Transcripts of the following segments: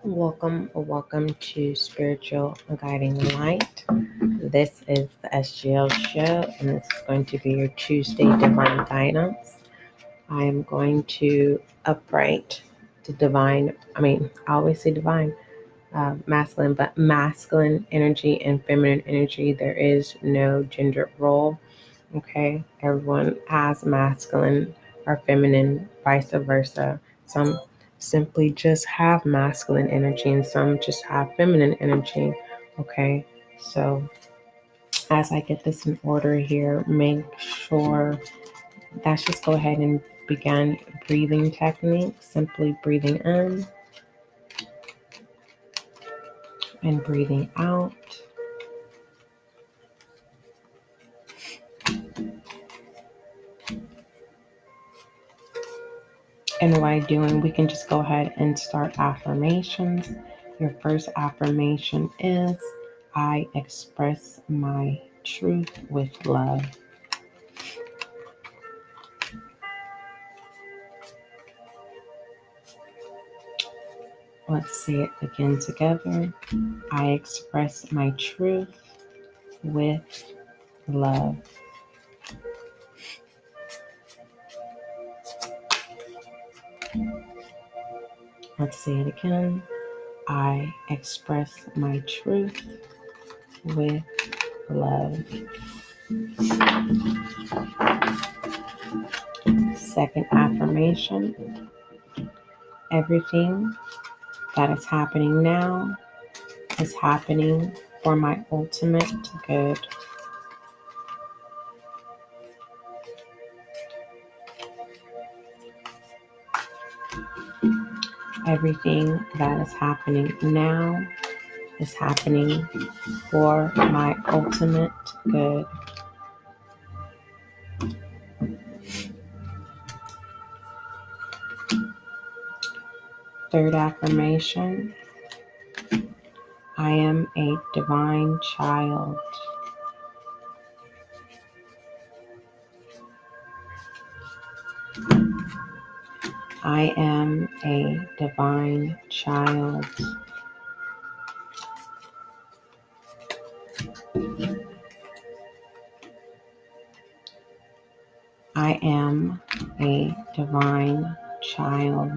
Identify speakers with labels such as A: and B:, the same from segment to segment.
A: Welcome to Spiritual Guiding Light. This is the SGL show, and this is going to be your Tuesday Divine Guidance. I am going to upright to divine, I always say divine, masculine, but masculine energy and feminine energy. There is no gender role, okay? Everyone has masculine or feminine, vice versa. Some simply just have masculine energy and some just have feminine energy. Okay, so as I get this in order here, make sure let's just go ahead and begin breathing technique. Simply breathing in and breathing out. And while doing, we can just go ahead and start affirmations. Your first affirmation is, I express my truth with love. Let's say it again together. I express my truth with love. Let's say it again. I express my truth with love. Second affirmation. Everything that is happening now is happening for my ultimate good. Everything that is happening now is happening for my ultimate good. Third affirmation. I am a divine child. I am a divine child. I am a divine child.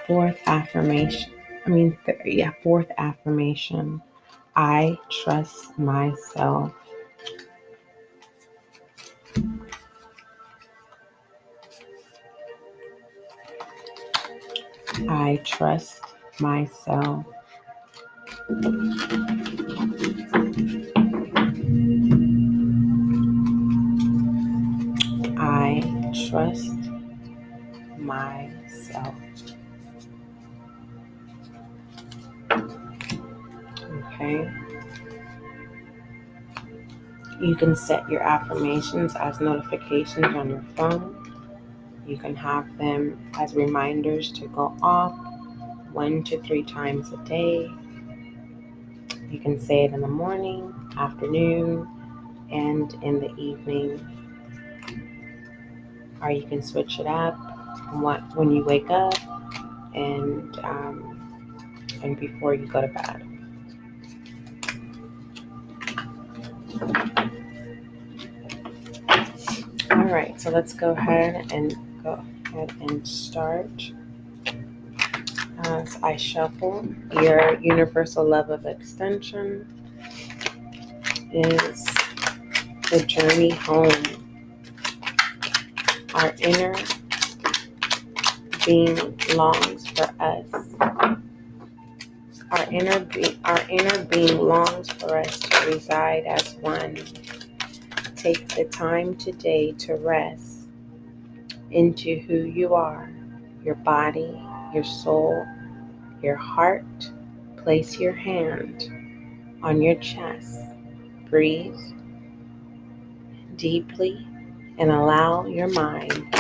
A: Fourth affirmation. Fourth affirmation. I trust myself. I trust myself. I trust myself. Okay. You can set your affirmations as notifications on your phone. You can have them as reminders to go off 1 to 3 times a day. You can say it in the morning, afternoon, and in the evening. Or you can switch it up when you wake up and before you go to bed. All right, so let's go ahead and start. As I shuffle, your universal love of extension is the journey home. Our inner being longs for us. Our inner being longs for us to reside as one. Take the time today to rest into who you are, your body, your soul, your heart. Place your hand on your chest. Breathe deeply and allow your mind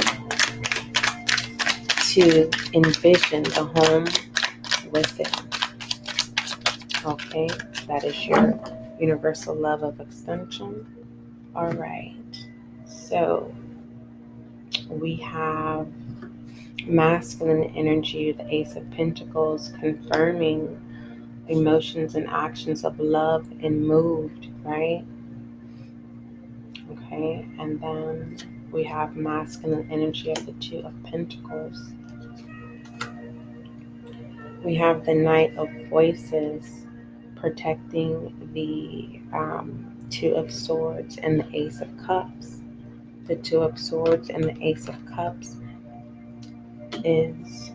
A: to envision the home within. Okay, that is your universal love of extension. All right, so We have masculine energy, the Ace of Pentacles, confirming emotions and actions of love and moved, right? Okay, and then we have masculine energy of the Two of Pentacles. We have the Knight of Voices, protecting the Two of Swords and the Ace of Cups. The Two of Swords and the Ace of Cups is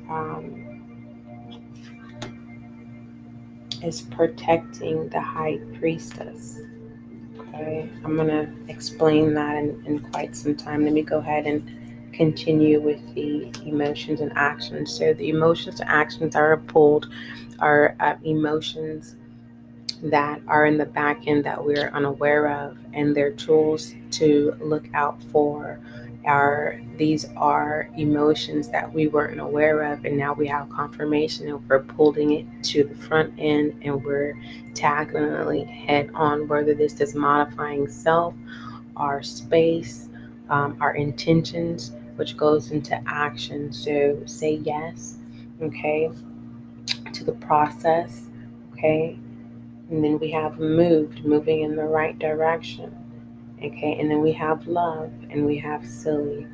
A: protecting the High Priestess. Okay, I'm going to explain that in quite some time. Let me go ahead and continue with the emotions and actions. So the emotions and actions that are pulled are emotions that are in the back end that we're unaware of, and they're tools to look out for. These are emotions that we weren't aware of, and now we have confirmation, and we're pulling it to the front end, and we're tackling it head on, whether this is modifying self, our space, our intentions, which goes into action. So say yes, okay, to the process, okay. And then we have moving in the right direction. Okay, and then we have love and we have silly.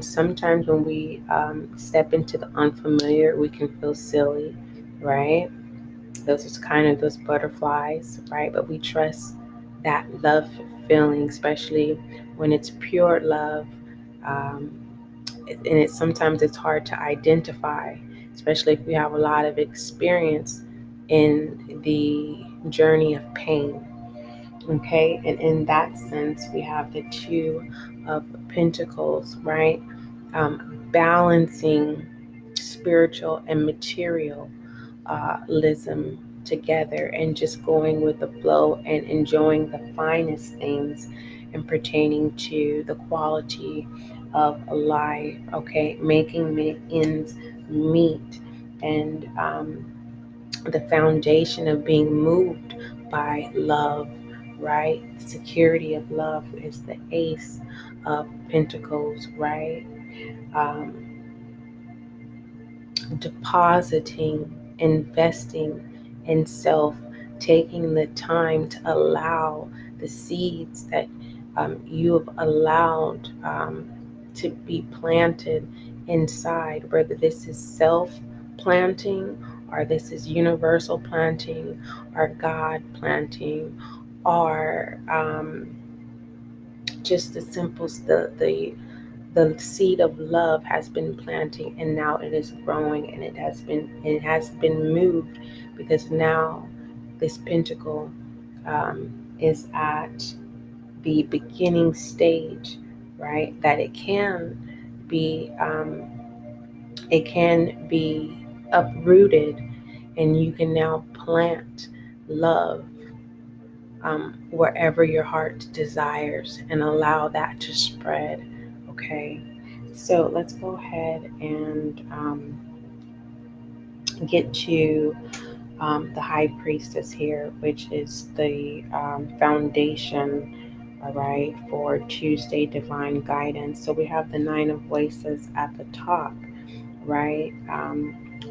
A: Sometimes when we step into the unfamiliar, we can feel silly, right? Those is kind of those butterflies, right? But we trust that love feeling, especially when it's pure love. Um, and sometimes it's hard to identify, especially if we have a lot of experience in the journey of pain. Okay, and in that sense, we have the Two of Pentacles, right? Balancing spiritual and materialism together, and just going with the flow and enjoying the finest things and pertaining to the quality of life. Okay, making ends meet, and the foundation of being moved by love, right? The security of love is the Ace of Pentacles, right? Um, Depositing, investing in self, taking the time to allow the seeds that you have allowed to be planted inside, whether this is self planting, or this is universal planting, or God planting, or just the simple, the seed of love has been planting, and now it is growing, and it has been moved, because now this pentacle is at the beginning stage, right? That it can be uprooted, and you can now plant love wherever your heart desires, and allow that to spread. Okay, so let's go ahead and get to the High Priestess here, which is the foundation, all right, for Tuesday Divine Guidance. So we have the Nine of Voices at the top, right?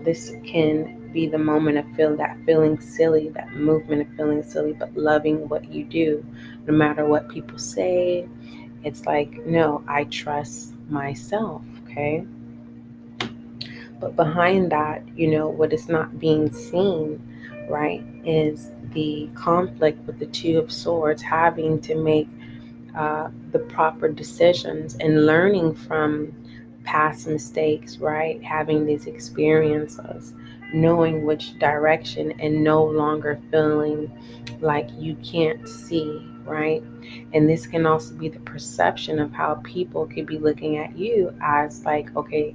A: This can be the moment of feeling silly, that movement of feeling silly, but loving what you do, no matter what people say. It's like, no, I trust myself, okay? But behind that, what is not being seen, right, is the conflict with the Two of Swords, having to make the proper decisions and learning from past mistakes, right? Having these experiences, knowing which direction, and no longer feeling like you can't see, right? And this can also be the perception of how people could be looking at you as like, okay,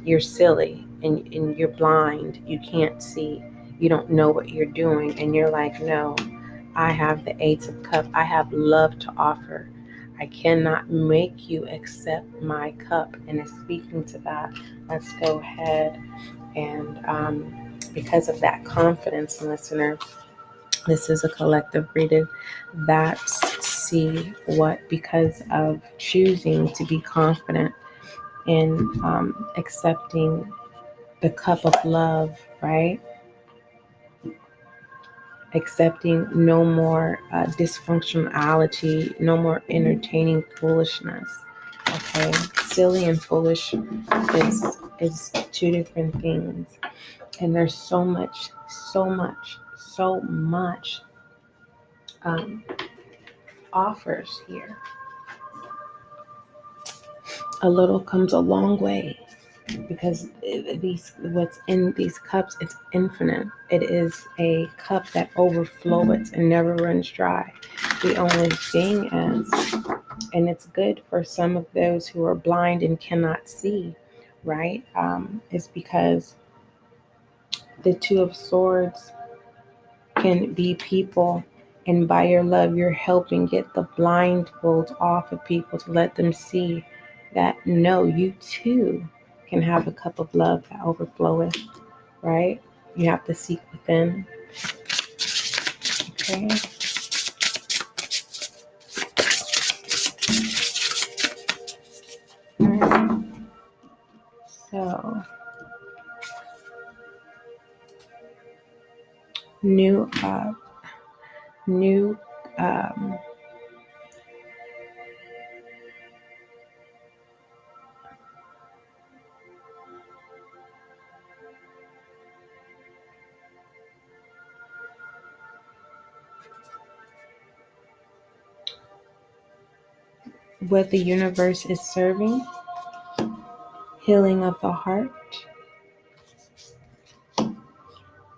A: you're silly, and you're blind, you can't see, you don't know what you're doing. And you're like, no, I have the Eight of Cups. I have love to offer. I cannot make you accept my cup. And it's speaking to that. Let's go ahead and because of that confidence, listener, this is a collective reading. That's see what, because of choosing to be confident in accepting the cup of love, right? Accepting no more dysfunctionality, no more entertaining foolishness. Okay, silly and foolish is two different things, and there's so much um, offers here. A little comes a long way, because what's in these cups, it's infinite. It is a cup that overflows and never runs dry. The only thing is, and it's good for some of those who are blind and cannot see, right? Is because the Two of Swords can be people, and by your love, you're helping get the blindfolds off of people to let them see that no, you too can have a cup of love that overfloweth, right? You have to seek within. Okay. All right. So, new, new, um, what the universe is serving, healing of the heart,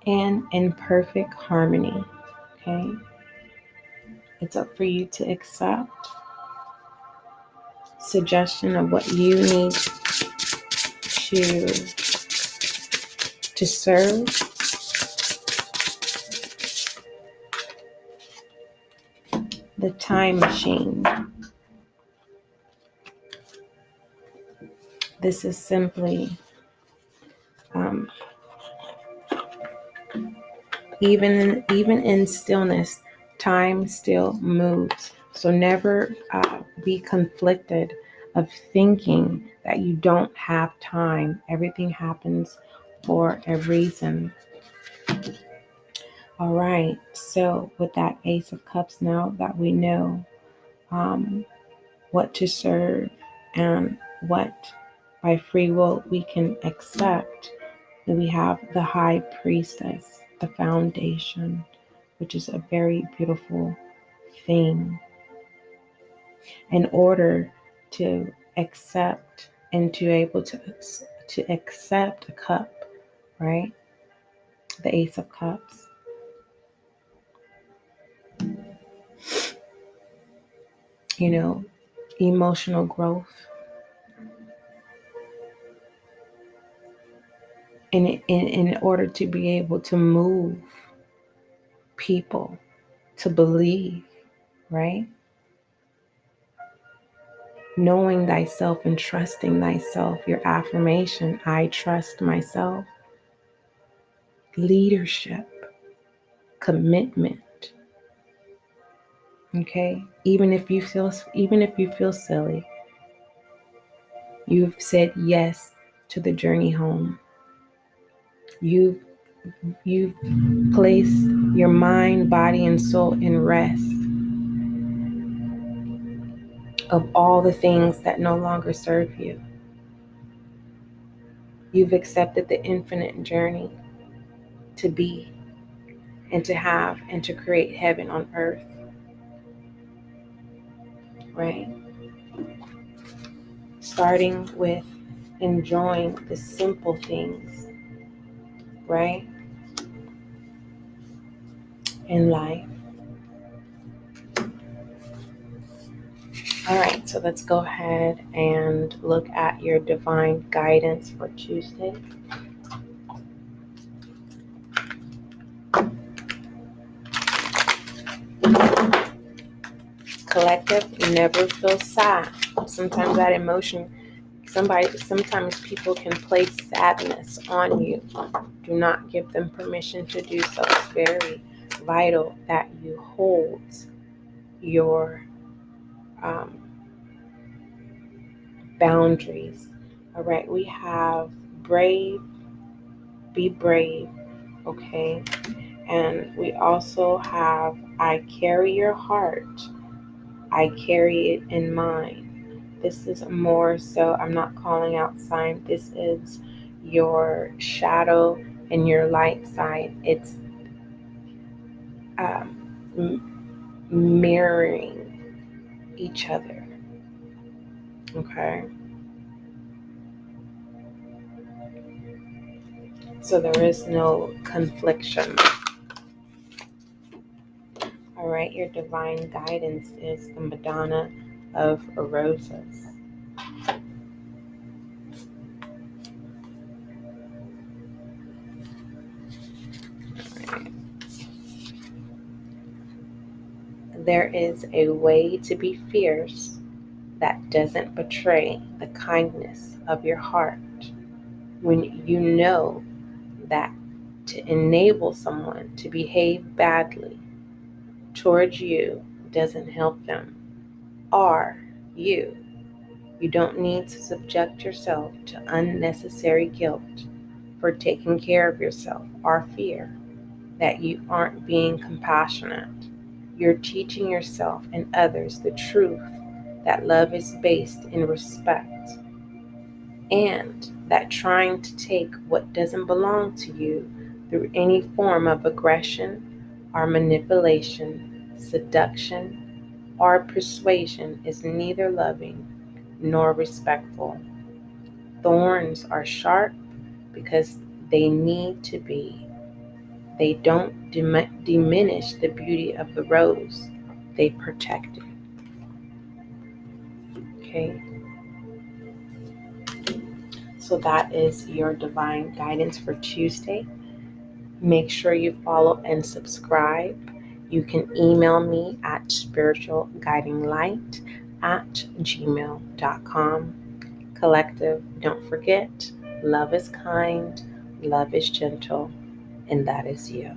A: and in perfect harmony. Okay. It's up for you to accept suggestion of what you need to serve. The time machine. This is simply um, even in stillness, time still moves. So never be conflicted of thinking that you don't have time. Everything happens for a reason. All right. So with that Ace of Cups, now that we know what to serve and what by free will we can accept, then we have the High Priestess, the foundation, which is a very beautiful thing. In order to accept and to able to accept a cup, right? The Ace of Cups. You know, emotional growth. In order to be able to move people to believe, right? Knowing thyself and trusting thyself, your affirmation, I trust myself. Leadership, commitment. Okay? Even if you feel silly, you've said yes to the journey home. You've placed your mind, body, and soul in rest of all the things that no longer serve you. You've accepted the infinite journey to be and to have and to create heaven on earth, right? Starting with enjoying the simple things, right? In life. All right, so let's go ahead and look at your divine guidance for Tuesday. Collective, never feel sad. Sometimes that emotion, sometimes people can place sadness on you. Do not give them permission to do so. It's very vital that you hold your boundaries All right, we have brave, be brave, okay? And we also have I carry your heart, I carry it in mine. This is more so, I'm not calling out sign, this is your shadow and your light side. It's mirroring each other, okay? So there is no confliction. All right, your divine guidance is the Madonna of Roses. There is a way to be fierce that doesn't betray the kindness of your heart. When you know that to enable someone to behave badly towards you doesn't help them or you. You don't need to subject yourself to unnecessary guilt for taking care of yourself or fear that you aren't being compassionate. You're teaching yourself and others the truth that love is based in respect and that trying to take what doesn't belong to you through any form of aggression or manipulation, seduction, or persuasion is neither loving nor respectful. Thorns are sharp because they need to be. They don't diminish the beauty of the rose, they protect it. Okay, so that is your divine guidance for Tuesday. Make sure you follow and subscribe. You can email me at spiritualguidinglight@gmail.com. Collective, don't forget, love is kind, love is gentle, and that is you.